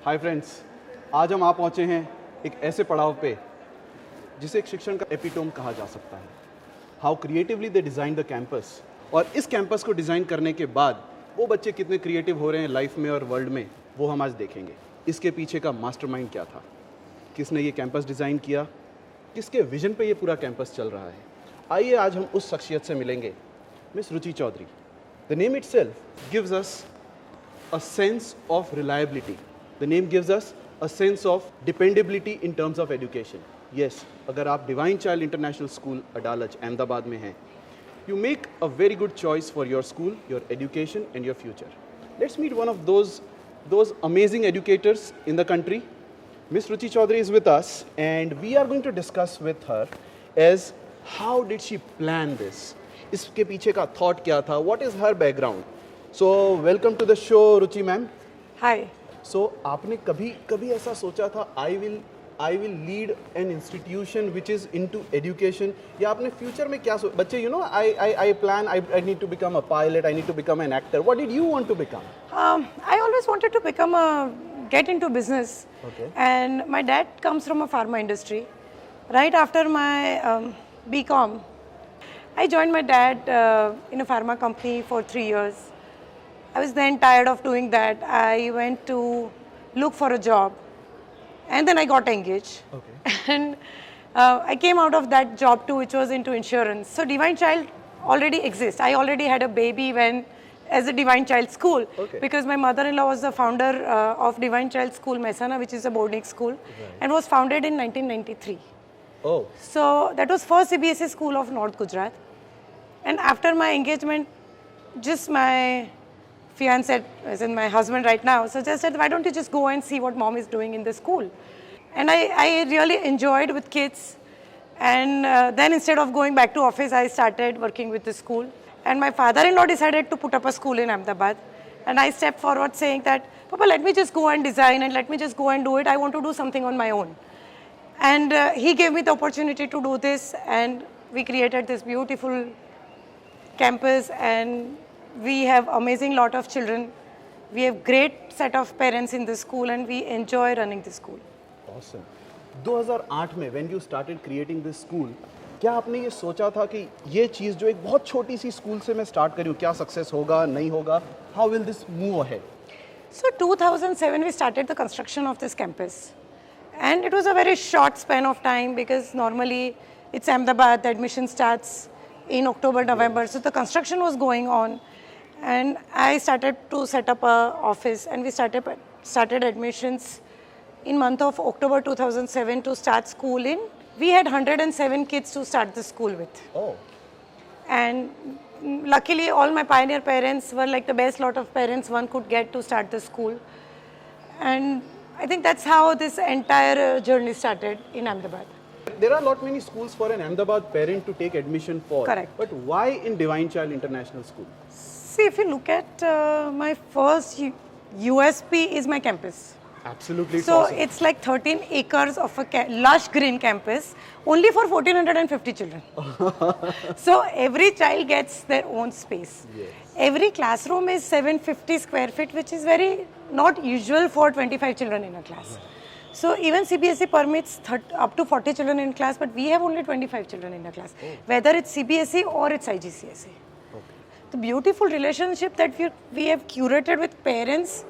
Hi friends, आज हम आ पहुंचे हैं एक ऐसे पड़ाव पे जिसे एक शिक्षण का एपिटोम कहा जा सकता है। How creatively they design the campus, और इस कैंपस को डिज़ाइन करने के बाद वो बच्चे कितने क्रिएटिव हो रहे हैं लाइफ में और वर्ल्ड में, वो हम आज देखेंगे। इसके पीछे का मास्टरमाइंड क्या था, किसने ये कैंपस डिज़ाइन किया, किसके विजन पे ये पूरा कैंपस चल रहा है। आइए आज हम उस शख्सियत से मिलेंगे, miss Ruchi Chaudhary. The name itself gives us a sense of reliability. The name gives us a sense of dependability in terms of education. Yes, अगर आप Divine Child International School Adalaj Ahmedabad में हैं, you make a very good choice for your school, your education and your future. Let's meet one of those amazing educators in the country. Miss Ruchi Chaudhary is with us and we are going to discuss with her as how did she plan this? इसके पीछे का thought क्या था? What is her background? So welcome to the show, Ruchi ma'am. Hi. So आपने कभी ऐसा सोचा था I will lead an institution which is into education, या आपने फ्यूचर में क्या बच्चे I plan I need to become a pilot, I need to become an actor. What did you want to become? I always wanted to get into business. Okay. And my dad comes from a pharma industry. Right after my BCom, I joined my dad in a pharma company for 3 years. I was then tired of doing that. I went to look for a job and then I got engaged. Okay. And I came out of that job too, which was into insurance. So Divine Child already exists. I already had a baby as a Divine Child school. Okay. Because my mother-in-law was the founder of Divine Child School Mehsana, which is a boarding school, right, and was founded in 1993. Oh. So that was first CBSE school of North Gujarat. And after my engagement, just my fiancé, as in my husband right now, suggested, why don't you just go and see what mom is doing in the school? And I really enjoyed with kids. And then instead of going back to office, I started working with the school. And my father-in-law decided to put up a school in Ahmedabad. And I stepped forward saying that, Papa, let me just go and design and let me just go and do it. I want to do something on my own. And he gave me the opportunity to do this. And we created this beautiful campus, and we have amazing lot of children. We have great set of parents in the school and we enjoy running the school. Awesome. 2008 में when you started creating this school, क्या आपने ये सोचा था कि ये चीज़ जो एक बहुत छोटी सी स्कूल से मैं स्टार्ट करूँ, क्या सक्सेस होगा नहीं होगा? How will this move ahead? So 2007 we started the construction of this campus. And it was a very short span of time because normally it's Ahmedabad, the admission starts in October, November. Yes. So the construction was going on. And I started to set up a office and we started admissions in month of October 2007 to start school in. We had 107 kids to start the school with. Oh. And luckily all my pioneer parents were like the best lot of parents one could get to start the school. And I think that's how this entire journey started in Ahmedabad. There are many schools for an Ahmedabad parent to take admission for. Correct. But why in Divine Child International School? See, if you look at my first USP is my campus. Absolutely. So awesome. it's like 13 acres of a lush green campus, only for 1450 children. So every child gets their own space. Yes. Every classroom is 750 square feet, which is very not usual for 25 children in a class. Right. So even CBSE permits up to 40 children in class, but we have only 25 children in a class, whether it's CBSE or it's IGCSE. The beautiful relationship that we have curated with parents,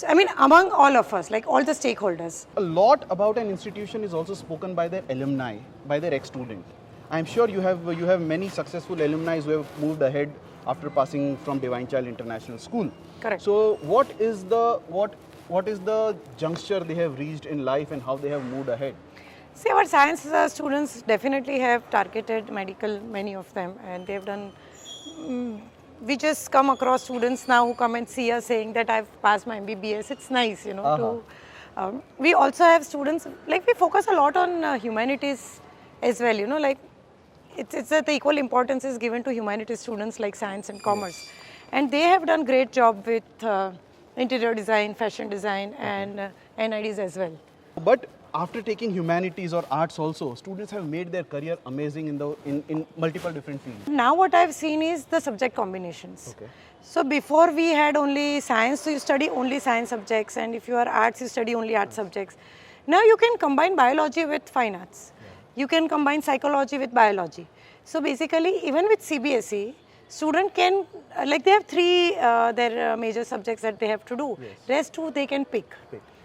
I mean, among all of us, like all the stakeholders. A lot about an institution is also spoken by their alumni, by their ex-students. I'm sure you have many successful alumni who have moved ahead after passing from Divine Child International School. Correct. So what is the juncture they have reached in life and how they have moved ahead? See, our science students definitely have targeted medical, many of them, and they have done. We just come across students now who come and see us saying that I've passed my MBBS. It's nice, we also have students, like we focus a lot on humanities as well, like it's that the equal importance is given to humanities students like science and commerce. Yes. And they have done great job with interior design, fashion design and NIDs as well. But after taking humanities or arts also, students have made their career amazing in multiple different fields. Now what I've seen is the subject combinations. Okay. So before we had only science, so you study only science subjects, and if you are arts, you study only art subjects. Now you can combine biology with fine arts. You can combine psychology with biology. So basically, even with CBSE, student can, like they have three their major subjects that they have to do. Yes. Rest two they can pick,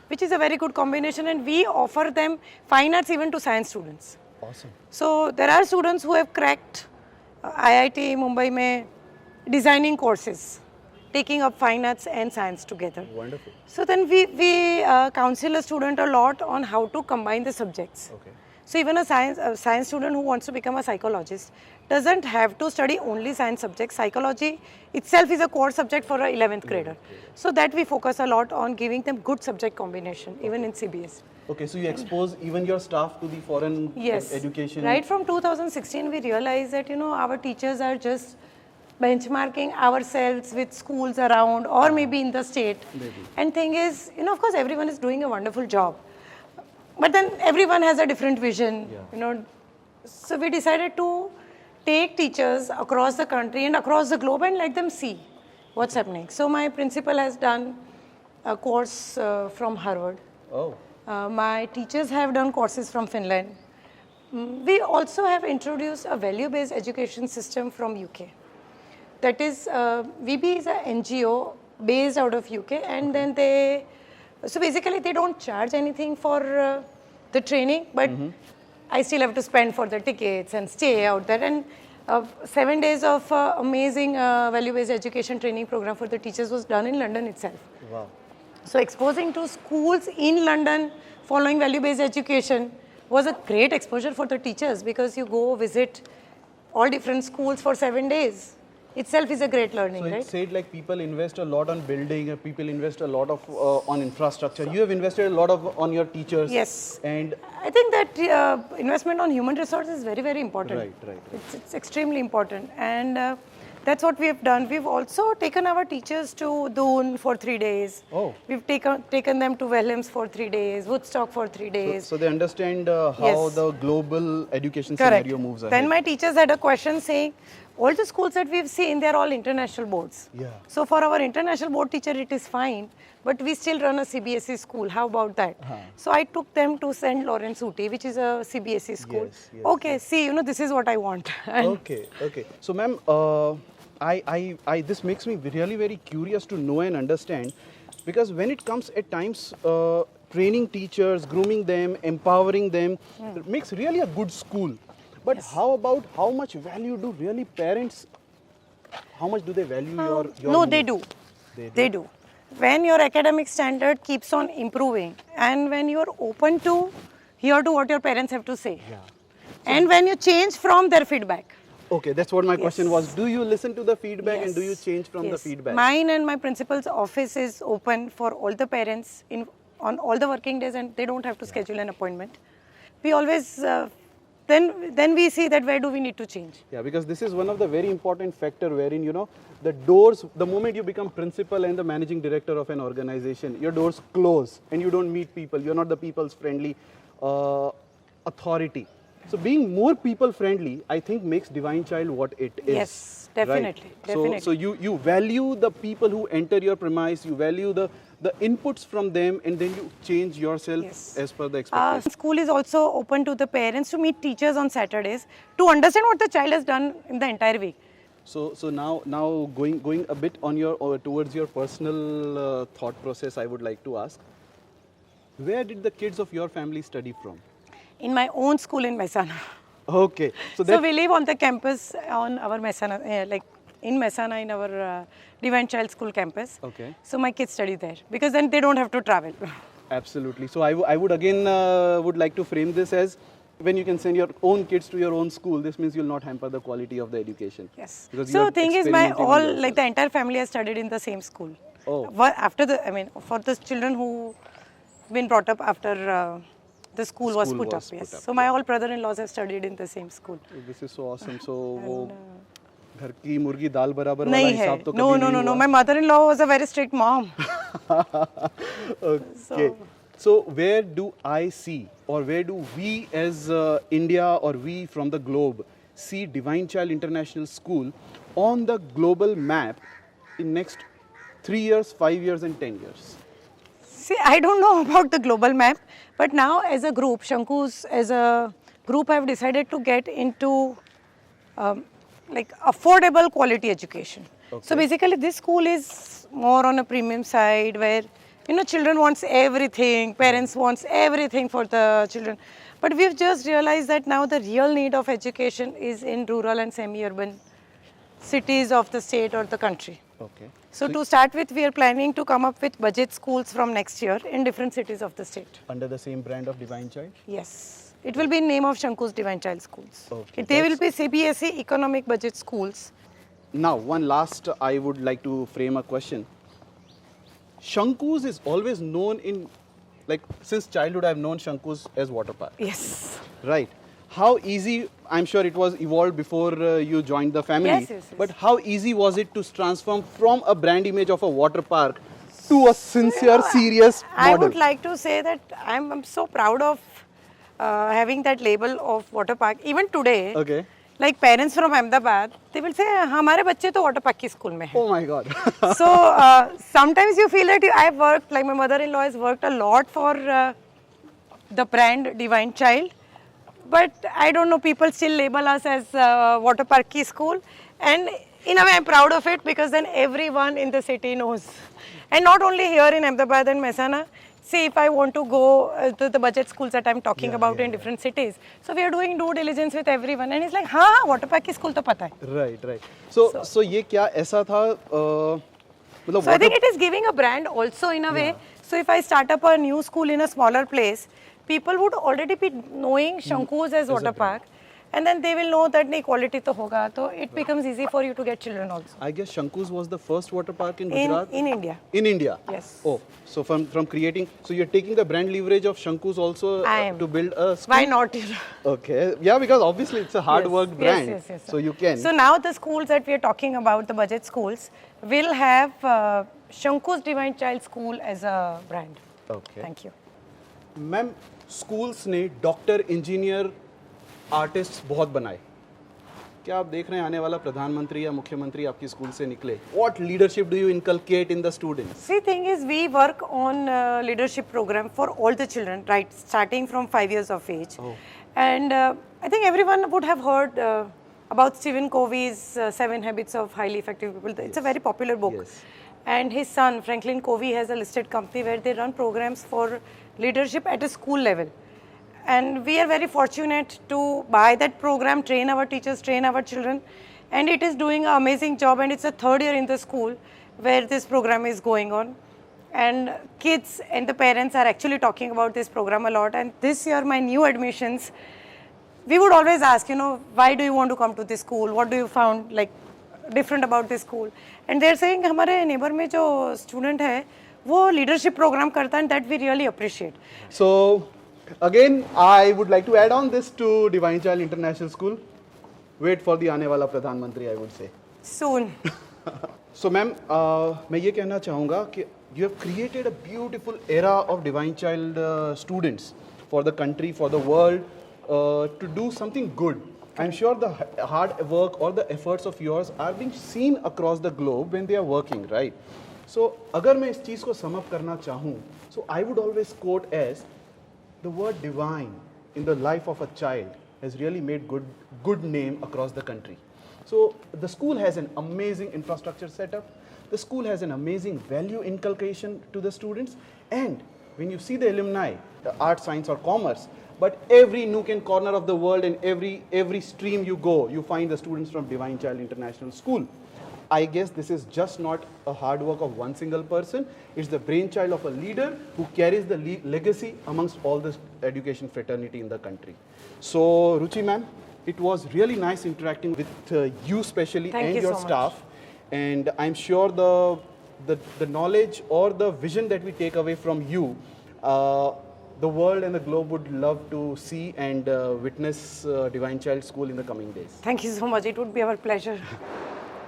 which is a very good combination, and we offer them fine arts even to science students. Awesome. So there are students who have cracked IIT Mumbai mein designing courses, taking up fine arts and science together. Wonderful. So then we counsel a student a lot on how to combine the subjects. Okay. So even a science student who wants to become a psychologist doesn't have to study only science subjects. Psychology itself is a core subject for an 11th grader. So that we focus a lot on giving them good subject combination, even in CBS. Okay, so you expose even your staff to the foreign education. Right from 2016, we realized that, our teachers are just benchmarking ourselves with schools around or maybe in the state. And thing is, of course, everyone is doing a wonderful job. But then everyone has a different vision, So we decided to take teachers across the country and across the globe and let them see what's happening. So my principal has done a course from Harvard. Oh. My teachers have done courses from Finland. We also have introduced a value-based education system from UK. That is, VB is an NGO based out of UK, and then so basically they don't charge anything for the training, but I still have to spend for the tickets and stay out there. And 7 days of amazing value-based education training program for the teachers was done in London itself. Wow. So exposing to schools in London following value-based education was a great exposure for the teachers, because you go visit all different schools for 7 days. Itself is a great learning, so right? it said like people invest a lot on building, people invest a lot of on infrastructure. You have invested a lot on your teachers. Yes. And I think that investment on human resources is very, very important. Right. It's extremely important. And that's what we have done. We've also taken our teachers to Doon for 3 days. Oh. We've taken them to Williams for 3 days, Woodstock for 3 days. So they understand how the global education scenario moves ahead. Then my teachers had a question saying, all the schools that we've seen, they're all international boards. Yeah. So for our international board teacher, it is fine, but we still run a CBSE school. How about that? So I took them to St. Lawrence Ooty, which is a CBSE school. Yes, Okay, see, this is what I want. Okay. So ma'am, this makes me really very curious to know and understand, because when it comes at times training teachers, grooming them, empowering them, it makes really a good school. But how about how much value do really parents, how much do they value your No, needs? they do. They do. When your academic standard keeps on improving, and when you're open to hear to what your parents have to say, and when you change from their feedback. Okay, that's what my question was. Do you listen to the feedback and do you change from the Yes. feedback? Mine and my principal's office is open for all the parents on all the working days, and they don't have to schedule an appointment. We always then we see that where do we need to change. Yeah, because this is one of the very important factor wherein, the doors, the moment you become principal and the managing director of an organization, your doors close and you don't meet people. You're not the people's friendly authority. So being more people friendly, I think makes Divine Child what it is. Yes, definitely. Right? Definitely. So you value the people who enter your premise, you value the inputs from them, and then you change yourself as per the expectation. School is also open to the parents to meet teachers on Saturdays to understand what the child has done in the entire week. So now going a bit on towards your personal thought process, I would like to ask, where did the kids of your family study from? In my own school in Mehsana. Okay. So we live on the campus on our Mehsana, in Mehsana, in our Divine Child School campus. Okay. So my kids study there, because then they don't have to travel. Absolutely. So I would again would like to frame this as, when you can send your own kids to your own school, this means you'll not hamper the quality of the education. Yes. Because So thing is, the the entire family has studied in the same school. Oh. For the children who been brought up after the school was put up. Yes. So my all brother-in-laws have studied in the same school. This is so awesome. So वो घर की मुर्गी दाल बराबर वाला नहीं हिसाब है. तो No. My mother-in-law was a very strict mom. Okay. So where do I see, or where do we as India or we from the globe see Divine Child International School on the global map in next 3 years, 5 years and 10 years? See, I don't know about the global map, but now as a group, Shankus as a group have decided to get into like affordable quality education. Okay. So basically this school is more on a premium side where, you know, children wants everything, parents wants everything for the children. But we've just realized that now the real need of education is in rural and semi-urban cities of the state or the country. Okay. So to start with, we are planning to come up with budget schools from next year in different cities of the state. Under the same brand of Divine Child? Yes. It will be in name of Shankus Divine Child Schools. Okay, They will be CBSE economic budget schools. Now, one last, I would like to frame a question. Shankus is always known in, like, since childhood I've known Shankus as water park. Yes. Right. How easy, I'm sure it was evolved before you joined the family. Yes. But how easy was it to transform from a brand image of a water park to a sincere, serious model? I would like to say that I'm so proud of having that label of water park. Even today, Okay. like parents from Ahmedabad, they will say, हमारे बच्चे तो water park की school में हैं. Oh my God. So sometimes you feel that I've worked, like my mother-in-law has worked a lot for the brand Divine Child. But I don't know, people still label us as water park ki school. And in a way, I'm proud of it because then everyone in the city knows. And not only here in Ahmedabad and Mehsana. See, if I want to go to the budget schools that I'm talking about in different cities. So we are doing due diligence with everyone. And it's like, हाँ, water park की school तो पता है. Right. So ये क्या ऐसा था? मतलब So I think it is giving a brand also in a way. So if I start up a new school in a smaller place, people would already be knowing Shankus as water park. And then they will know that nahi quality to hoga. So it becomes easy for you to get children also. I guess Shankus was the first water park in Gujarat? In India. In India? Yes. Oh, so from creating, so you're taking the brand leverage of Shankus also to build a school? Why not? Okay. Yeah, because obviously it's a hard work brand. Yes. So you can. So now the schools that we are talking about, the budget schools, will have Shankus Divine Child School as a brand. Okay. Thank you. Ma'am schools ने doctor engineer artist बहुत बनाए. क्या आप देख रहे हैं आने वाला प्रधानमंत्री या मुख्यमंत्री आपकी स्कूल से निकले? What leadership do you inculcate in the students? See, thing is, we work on leadership program for all the children, right, starting from 5 years of age. Oh. And I think everyone would have heard about Stephen Covey's 7 Habits of Highly Effective People. It's a very popular book. Yes. And his son, Franklin Covey, has a listed company where they run programs for leadership at a school level. And we are very fortunate to buy that program, train our teachers, train our children. And it is doing an amazing job. And it's the 3rd year in the school where this program is going on. And kids and the parents are actually talking about this program a lot. And this year, my new admissions, we would always ask, you know, why do you want to come to this school? What do you found like different about this school? And they're saying, हमारे neighbor में जो student है, वो leadership program करता है, and that we really appreciate. So again, I would like to add on this to Divine Child International School. Wait for the आने वाला प्रधानमंत्री, I would say. Soon. So ma'am, मैं ये कहना चाहूँगा कि you have created a beautiful era of Divine Child students for the country, for the world, to do something good. I'm sure the hard work or the efforts of yours are being seen across the globe when they are working, right? So अगर मैं इस चीज़ को sum up करना चाहूँ, so I would always quote as the word divine in the life of a child has really made good name across the country. So the school has an amazing infrastructure setup. The school has an amazing value inculcation to the students. And when you see the alumni, the art, science or commerce, but every nook and corner of the world and every stream you go, you find the students from Divine Child International School. I guess this is just not a hard work of one single person. It's the brainchild of a leader who carries the legacy amongst all the education fraternity in the country. So, Ruchi ma'am, it was really nice interacting with you especially and your staff. And I'm sure the knowledge or the vision that we take away from you, the world and the globe would love to see and witness Divine Child School in the coming days. Thank you so much. It would be our pleasure.